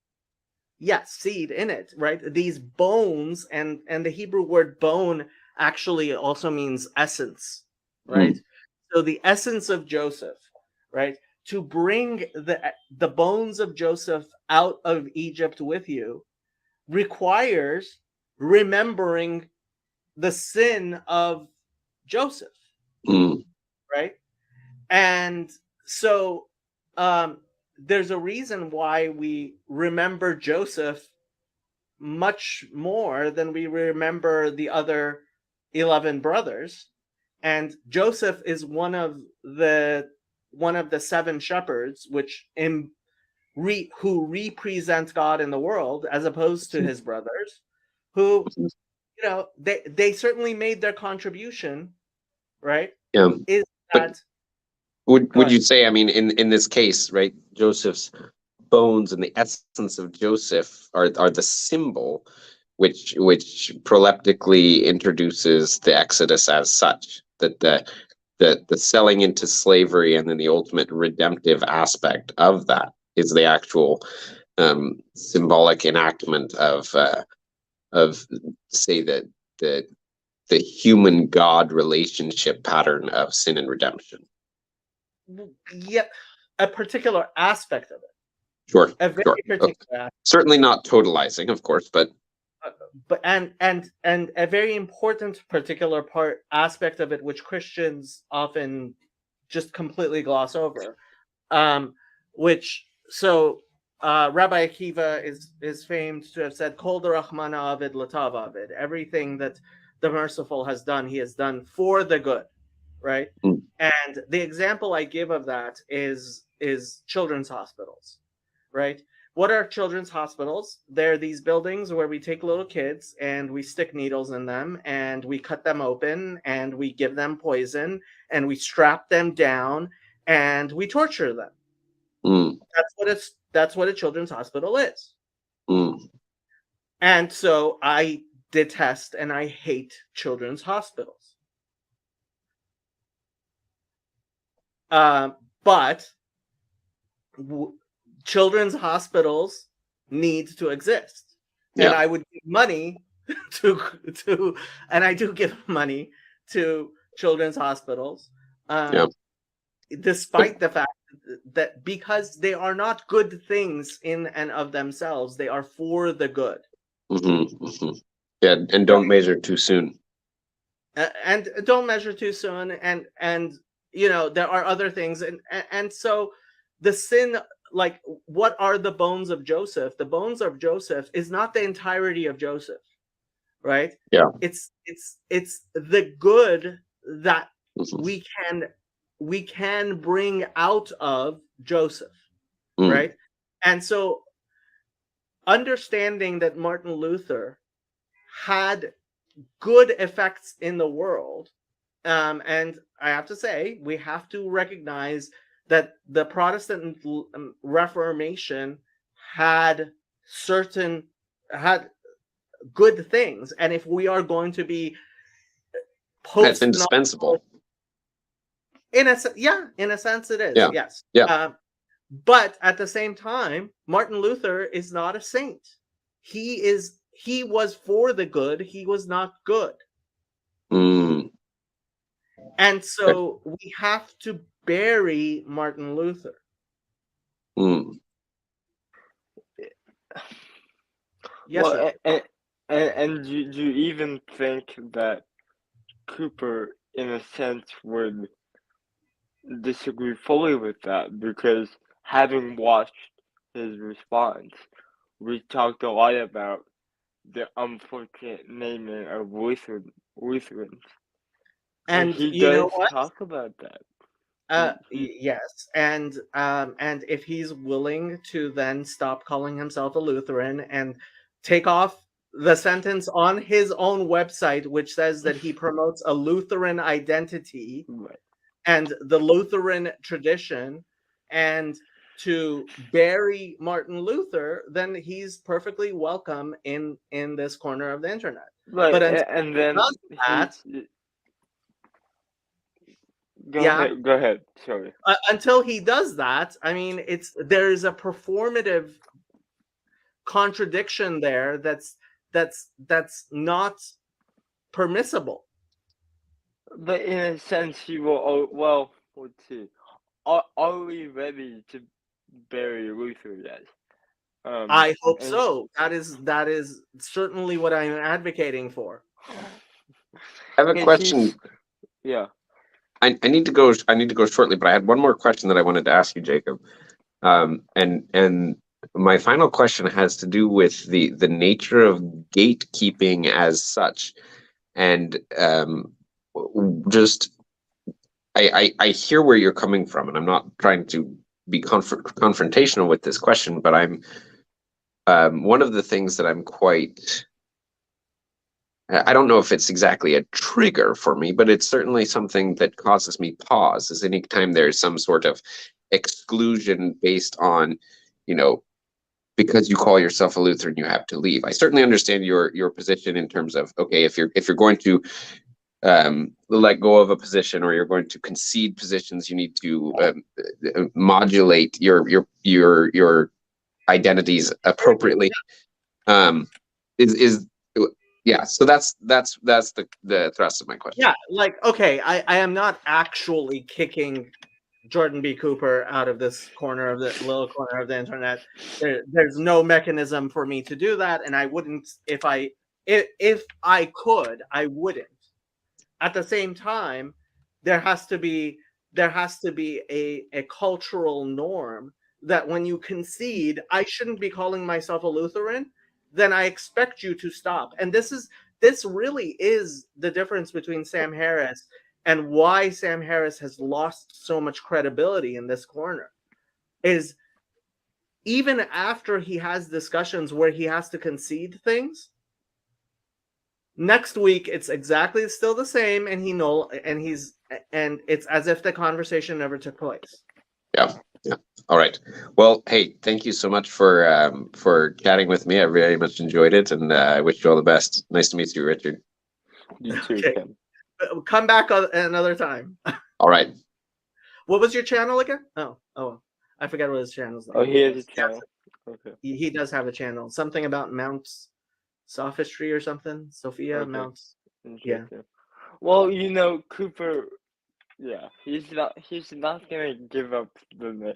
Speaker 1: yes, seed in it, right? These bones, and the Hebrew word bone actually also means essence, right?
Speaker 2: Mm.
Speaker 1: So the essence of Joseph, right? To bring the bones of Joseph out of Egypt with you requires remembering the sin of Joseph,
Speaker 2: Mm.
Speaker 1: right? And so there's a reason why we remember Joseph much more than we remember the other 11 brothers. And Joseph is one of the seven shepherds, which who represent God in the world, as opposed to his brothers, who, they certainly made their contribution, right?
Speaker 2: Yeah.
Speaker 1: Is
Speaker 2: But
Speaker 1: that go
Speaker 2: would
Speaker 1: ahead.
Speaker 2: you say, I mean, in this case, right, Joseph's bones and the essence of Joseph are the symbol which proleptically introduces the Exodus as such, that the selling into slavery and then the ultimate redemptive aspect of that is the actual symbolic enactment of say the human God relationship pattern of sin and redemption.
Speaker 1: Yeah, a particular aspect of it,
Speaker 2: Sure,
Speaker 1: a very
Speaker 2: sure.
Speaker 1: particular aspect.
Speaker 2: Certainly not totalizing, of course, but
Speaker 1: But and a very important particular aspect of it, which Christians often just completely gloss over, which so Rabbi Akiva is famed to have said, "Kol derachmana avid latav avid." Everything that the merciful has done, he has done for the good, right?
Speaker 2: mm,
Speaker 1: And the example I give of that is children's hospitals, right? What are children's hospitals? They're these buildings where we take little kids and we stick needles in them and we cut them open and we give them poison and we strap them down and we torture them.
Speaker 2: mm,
Speaker 1: That's what a children's hospital is.
Speaker 2: mm,
Speaker 1: And so I detest and I hate children's hospitals. But children's hospitals need to exist. And I would give money to and I do give money to children's hospitals, despite the fact that because they are not good things in and of themselves, they are for the good.
Speaker 2: Yeah, and don't measure too soon.
Speaker 1: And don't measure too soon, and you know, there are other things, and so the sin, like, what are the bones of Joseph? The bones of Joseph is not the entirety of Joseph, right?
Speaker 2: Yeah.
Speaker 1: It's the good that we can bring out of Joseph, right? And so understanding that Martin Luther had good effects in the world, and I have to say, we have to recognize that the Protestant Reformation had good things, and if we are going to be
Speaker 2: That's indispensable.
Speaker 1: In a sense it is.
Speaker 2: Yeah.
Speaker 1: Yes.
Speaker 2: Yeah.
Speaker 1: But at the same time, Martin Luther is not a saint. He was for the good. He was not good. And so we have to bury Martin Luther. Yes,
Speaker 3: well, and do you even think that Cooper, in a sense, would disagree fully with that? Because having watched his response, we talked a lot about the unfortunate naming of Lutherans. And he does talk about that.
Speaker 1: Yes, and if he's willing to then stop calling himself a Lutheran and take off the sentence on his own website, which says that he promotes a Lutheran identity and the Lutheran tradition, and to bury Martin Luther, then he's perfectly welcome in this corner of the internet.
Speaker 3: Right,
Speaker 1: but
Speaker 3: and then
Speaker 1: that,
Speaker 3: Go ahead. Sorry.
Speaker 1: Until he does that, I mean, there's a performative contradiction there that's not permissible.
Speaker 3: But in a sense, he will. Well, let's see. Are we ready to bury Luther yet?
Speaker 1: I hope so. That is certainly what I'm advocating for.
Speaker 2: I have a question.
Speaker 3: Yeah.
Speaker 2: I need to go shortly, but I had one more question that I wanted to ask you, Jacob. And my final question has to do with the nature of gatekeeping as such. And just I hear where you're coming from, and I'm not trying to be confrontational with this question, but I'm one of the things that I'm quite, I don't know if it's exactly a trigger for me, but it's certainly something that causes me pause, is anytime there's some sort of exclusion based on, because you call yourself a Lutheran, you have to leave. I certainly understand your position in terms of, okay, if you're going to let go of a position, or you're going to concede positions, you need to modulate your identities appropriately. So that's the thrust of my question.
Speaker 1: Yeah, like, okay, I am not actually kicking Jordan B. Cooper out of this little corner of the internet. There's no mechanism for me to do that, and I wouldn't if I could, I wouldn't. At the same time, there has to be a cultural norm that when you concede, I shouldn't be calling myself a Lutheran, then I expect you to stop. And this really is the difference between Sam Harris and why Sam Harris has lost so much credibility in this corner, is even after he has discussions where he has to concede things, next week it's exactly still the same, and it's as if the conversation never took place.
Speaker 2: Yeah. All right. Well, hey, thank you so much for chatting with me. I very much enjoyed it, and I wish you all the best. Nice to meet you, Richard.
Speaker 3: You too,
Speaker 1: Okay.
Speaker 3: Kim.
Speaker 1: Come back another time.
Speaker 2: All right.
Speaker 1: What was your channel again? Oh, I forgot what his channel's name
Speaker 3: Oh, he has a
Speaker 1: was.
Speaker 3: channel. Okay.
Speaker 1: He does have a channel. Something about Mount Sophistry or something. Sophia
Speaker 3: Okay.
Speaker 1: Mount.
Speaker 3: Interesting. Well, Cooper. Yeah, he's not gonna give up the name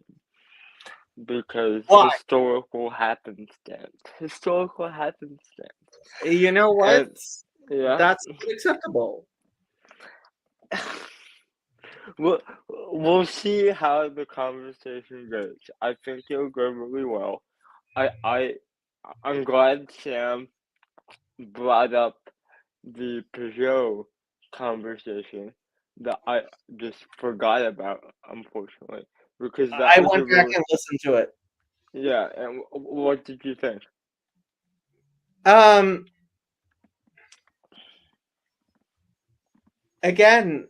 Speaker 3: because
Speaker 1: Why?
Speaker 3: historical happenstance. Historical happenstance.
Speaker 1: You know what?
Speaker 3: And yeah.
Speaker 1: That's unacceptable.
Speaker 3: We'll see how the conversation goes. I think it'll go really well. I'm glad Sam brought up the Peugeot conversation that I just forgot about, unfortunately, because that
Speaker 1: I
Speaker 3: was a
Speaker 1: went back
Speaker 3: really
Speaker 1: and listened to it.
Speaker 3: yeah. And what did you think?
Speaker 1: Again,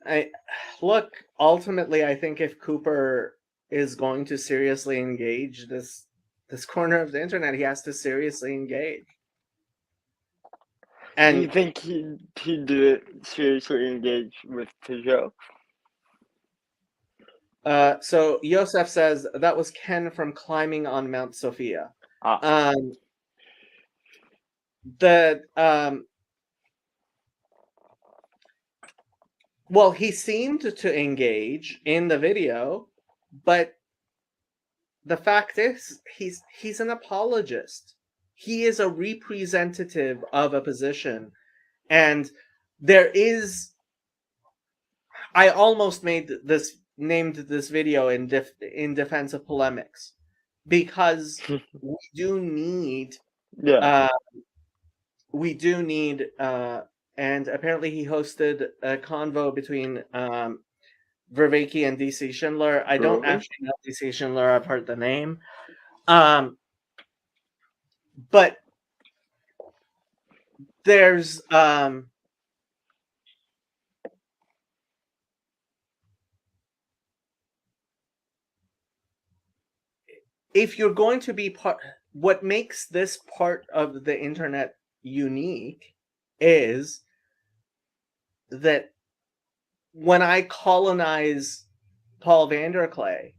Speaker 1: ultimately I think if Cooper is going to seriously engage this corner of the internet, he has to seriously engage.
Speaker 3: Do you
Speaker 1: And
Speaker 3: think he did it seriously engage with Peugeot?
Speaker 1: so Yosef says that was Ken from Climbing on Mount Sophia.
Speaker 3: Ah,
Speaker 1: Well, he seemed to engage in the video, but the fact is he's an apologist. He is a representative of a position, and there is I almost named this video in defense of polemics, because we do need
Speaker 3: yeah.
Speaker 1: And apparently he hosted a convo between Vervaeke and DC Schindler. I don't
Speaker 3: Really?
Speaker 1: actually know DC Schindler. I've heard the name. But there's if you're going to be what makes this part of the internet unique is that when I colonize Paul Vanderklay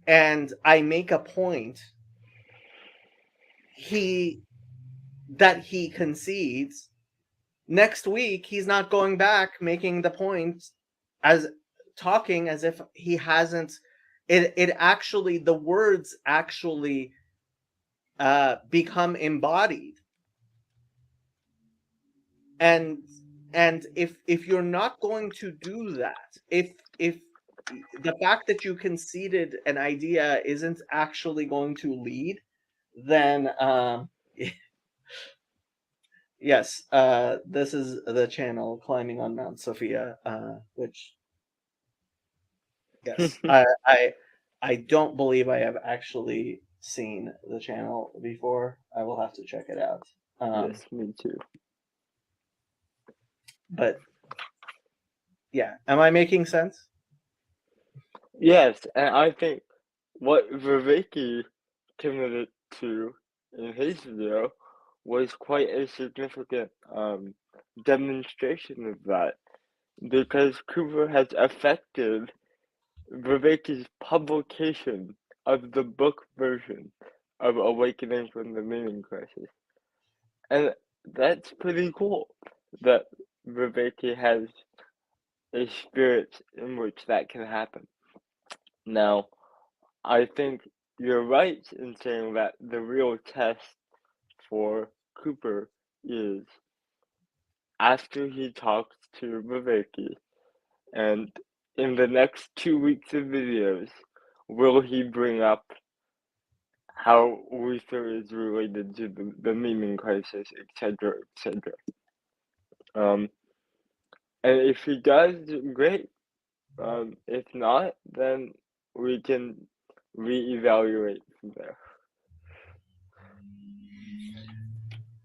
Speaker 1: and I make a point that he concedes, next week he's not going back making the point as talking as if he hasn't it actually the words actually become embodied. And if you're not going to do that, if the fact that you conceded an idea isn't actually going to lead, then yes, this is the channel Climbing on Mount Sophia, which yes, I don't believe I have actually seen the channel before. I will have to check it out.
Speaker 3: Yes, me too.
Speaker 1: But yeah, am I making sense?
Speaker 3: Yes, and I think what Vervaeke committed to in his video was quite a significant demonstration of that, because Cooper has affected Vervaeke's publication of the book version of Awakening from the Meaning Crisis. And that's pretty cool that Vervaeke has a spirit in which that can happen. Now, I think you're right in saying that the real test for Cooper is after he talks to Vervaeke, and in the next 2 weeks of videos, will he bring up how Luther is related to the meaning crisis, etc., etc. And if he does, great. If not, then we can reevaluate from there.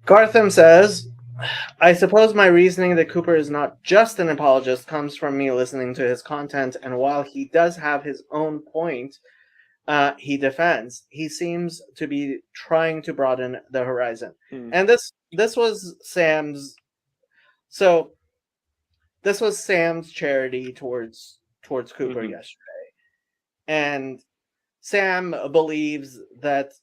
Speaker 1: Gartham says, I suppose my reasoning that Cooper is not just an apologist comes from me listening to his content, and while he does have his own point, he defends. He seems to be trying to broaden the horizon.
Speaker 3: Mm.
Speaker 1: And this was Sam's so this was Sam's charity towards Cooper
Speaker 3: Mhm.
Speaker 1: yesterday. And Sam believes that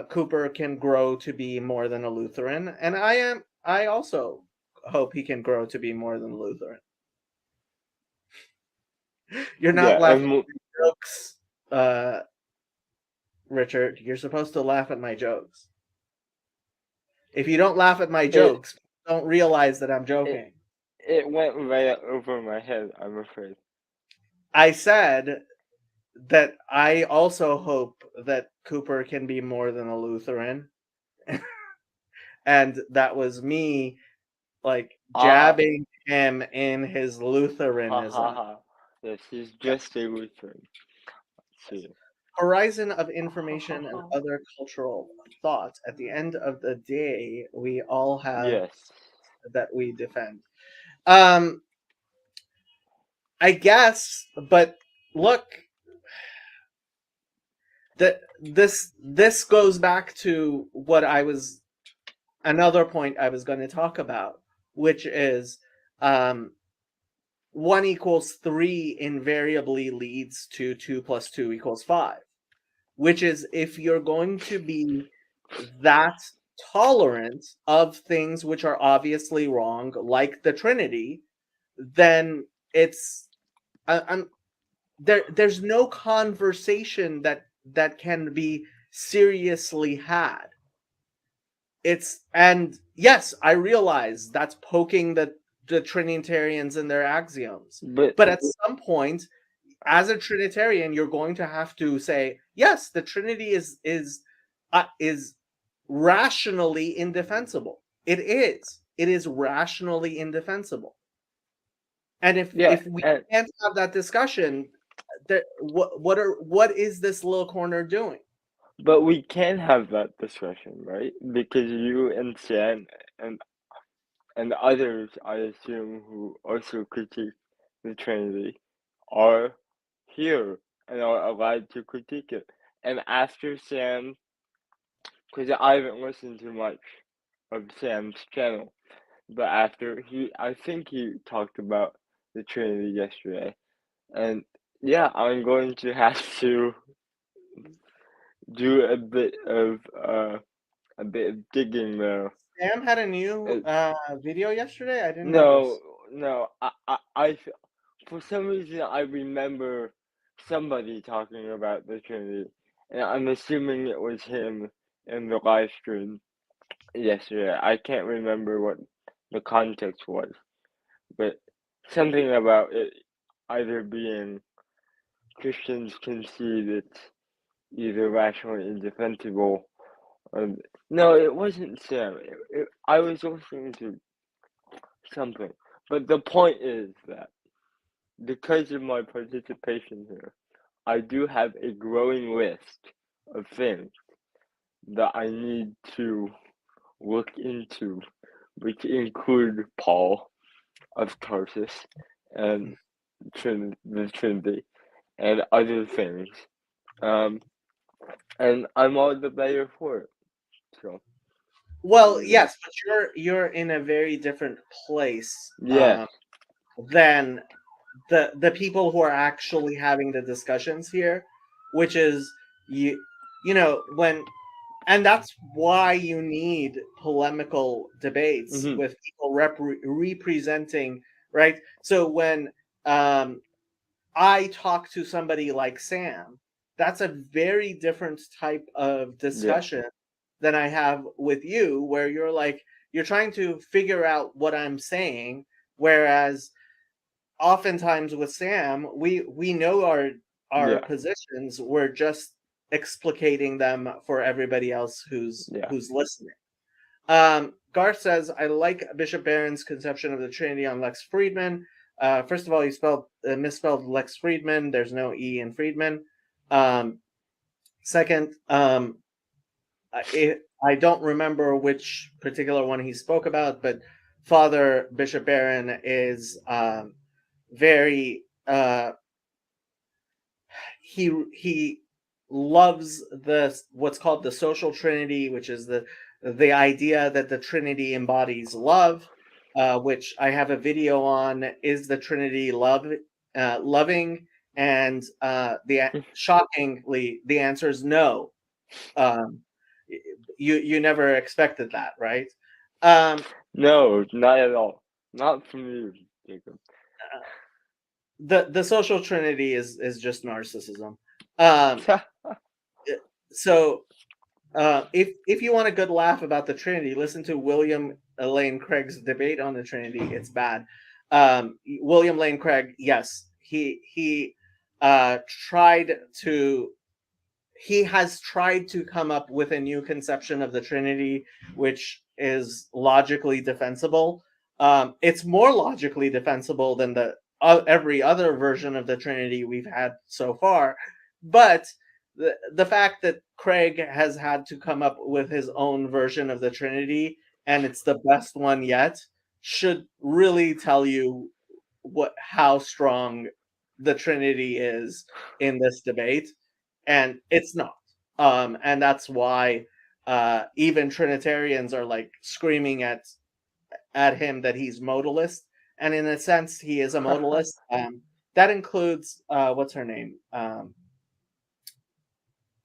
Speaker 1: Cooper can grow to be more than a Lutheran, and I also hope he can grow to be more than a Lutheran. You're not
Speaker 3: Yeah,
Speaker 1: laughing
Speaker 3: and
Speaker 1: at my jokes, Richard. You're supposed to laugh at my jokes. If you don't laugh at my
Speaker 3: it
Speaker 1: jokes, don't realize that I'm
Speaker 3: it
Speaker 1: joking.
Speaker 3: it went right over my head, I'm afraid.
Speaker 1: I said that I also hope that Cooper can be more than a Lutheran. And that was me like
Speaker 3: Ah,
Speaker 1: jabbing him in his
Speaker 3: ha ha
Speaker 1: Lutheranism.
Speaker 3: ha. Yes, he's
Speaker 1: Yes.
Speaker 3: just a Lutheran. See.
Speaker 1: Horizon of
Speaker 3: Ha ha
Speaker 1: information and
Speaker 3: ha.
Speaker 1: other cultural thought. At the end of the day, we all have
Speaker 3: Yes.
Speaker 1: that we defend. Um, I guess, but look, that this goes back to what I was another point I was going to talk about, which is um, 1 equals 3 invariably leads to 2 plus 2 equals 5, which is if you're going to be that tolerant of things which are obviously wrong, like the Trinity, then it's I'm there's no conversation that can be seriously had. It's and yes, I realize that's poking the Trinitarians in their axioms.
Speaker 3: But
Speaker 1: But at some point, as a Trinitarian, you're going to have to say, yes, the Trinity is rationally indefensible. It is. It is rationally indefensible. And
Speaker 3: yeah,
Speaker 1: if we
Speaker 3: and
Speaker 1: can't have that discussion, what is this little corner doing?
Speaker 3: but we can have that discussion, right? Because you and Sam and others, I assume, who also critique the Trinity, are here and are allowed to critique it. And after Sam, because I haven't listened to much of Sam's channel, but after I think he talked about the Trinity yesterday, and yeah, I'm going to have to do a bit of digging there.
Speaker 1: Sam had a new
Speaker 3: Uh,
Speaker 1: video yesterday. I didn't
Speaker 3: no,
Speaker 1: notice.
Speaker 3: no, for some reason I remember somebody talking about the Trinity, and I'm assuming it was him in the live stream yesterday. I can't remember what the context was, but something about it either being Christians concede it's either rationally indefensible or no, it wasn't Sam. I was listening to something, but the point is that because of my participation here, I do have a growing list of things that I need to look into, which include Paul of Tarsus and the Trinity and other things. Um, and I'm all the better for it. So,
Speaker 1: Well,
Speaker 3: yeah.
Speaker 1: yes, but you're in a very different place
Speaker 3: Yes.
Speaker 1: than the people who are actually having the discussions here, which is you know when and that's why you need polemical debates
Speaker 3: Mm-hmm.
Speaker 1: with people representing, right? So when um, I talk to somebody like Sam, that's a very different type of
Speaker 3: Yeah.
Speaker 1: discussion than I have with you, where you're like, you're trying to figure out what I'm saying, whereas oftentimes with Sam, we know our
Speaker 3: Yeah.
Speaker 1: positions, we're just explicating them for everybody else
Speaker 3: Yeah.
Speaker 1: who's listening. Garth says, I like Bishop Barron's conception of the Trinity on Lex Friedman. First of all, he misspelled Lex Friedman. There's no E in Friedman. Second, I don't remember which particular one he spoke about, but Father Bishop Barron is very he loves what's called the social trinity, which is the idea that the Trinity embodies love, which I have a video on. Is the Trinity loving? And shockingly, the answer is no. Um, you never expected that, right?
Speaker 3: No, not at all. Not from you, Jacob.
Speaker 1: The social trinity is just narcissism. So if you want a good laugh about the Trinity, listen to William Lane Craig's debate on the Trinity. It's bad. William Lane Craig, yes, he tried to. He has tried to come up with a new conception of the Trinity, which is logically defensible. It's more logically defensible than every other version of the Trinity we've had so far, but the fact that Craig has had to come up with his own version of the Trinity, and it's the best one yet, should really tell you how strong the Trinity is in this debate, and it's not. And that's why even Trinitarians are like screaming at him that he's modalist, and in a sense, he is a modalist. That includes what's her name,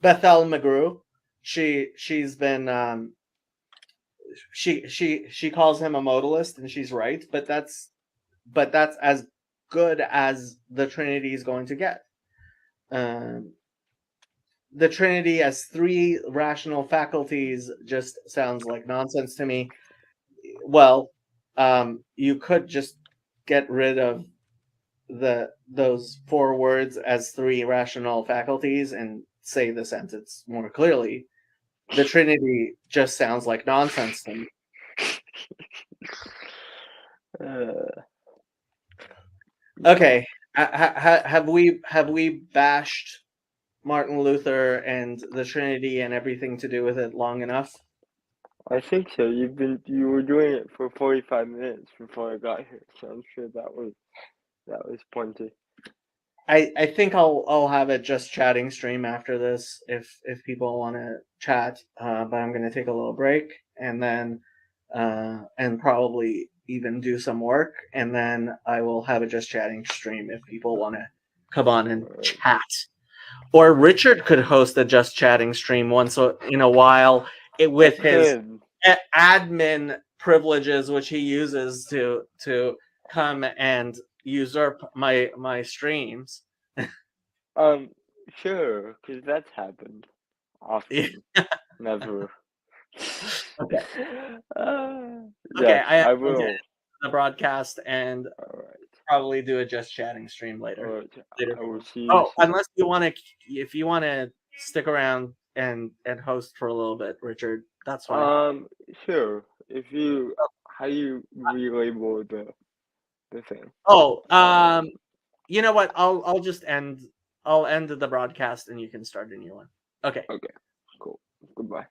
Speaker 1: Bethel McGrew. She's been she calls him a modalist, and she's right. But that's as good as the Trinity is going to get. The Trinity as three rational faculties just sounds like nonsense to me. Well, you could just get rid of those four words as three rational faculties and say the sentence more clearly. The Trinity just sounds like nonsense to me. Okay, have we bashed Martin Luther and the Trinity and everything to do with it long enough?
Speaker 3: I think so. You were doing it for 45 minutes before I got here, so I'm sure that was pointy.
Speaker 1: I think I'll have a just chatting stream after this if people want to chat, but I'm going to take a little break and then and probably even do some work, and then I will have a just chatting stream if people want to come on and chat. Or Richard could host a just chatting stream once in a while with his admin privileges, which he uses to come and usurp my streams.
Speaker 3: Sure, because that's happened often. Never.
Speaker 1: Okay.
Speaker 3: Yes, I
Speaker 1: will
Speaker 3: will.
Speaker 1: get the broadcast and probably do a just chatting stream later.
Speaker 3: I will see you soon.
Speaker 1: Unless you want to, if you want to stick around and host for a little bit, Richard, that's fine.
Speaker 3: Sure. How do you relabel the thing?
Speaker 1: You know what? I'll just end the broadcast and you can start a new one. Okay.
Speaker 3: Okay. Cool. Goodbye.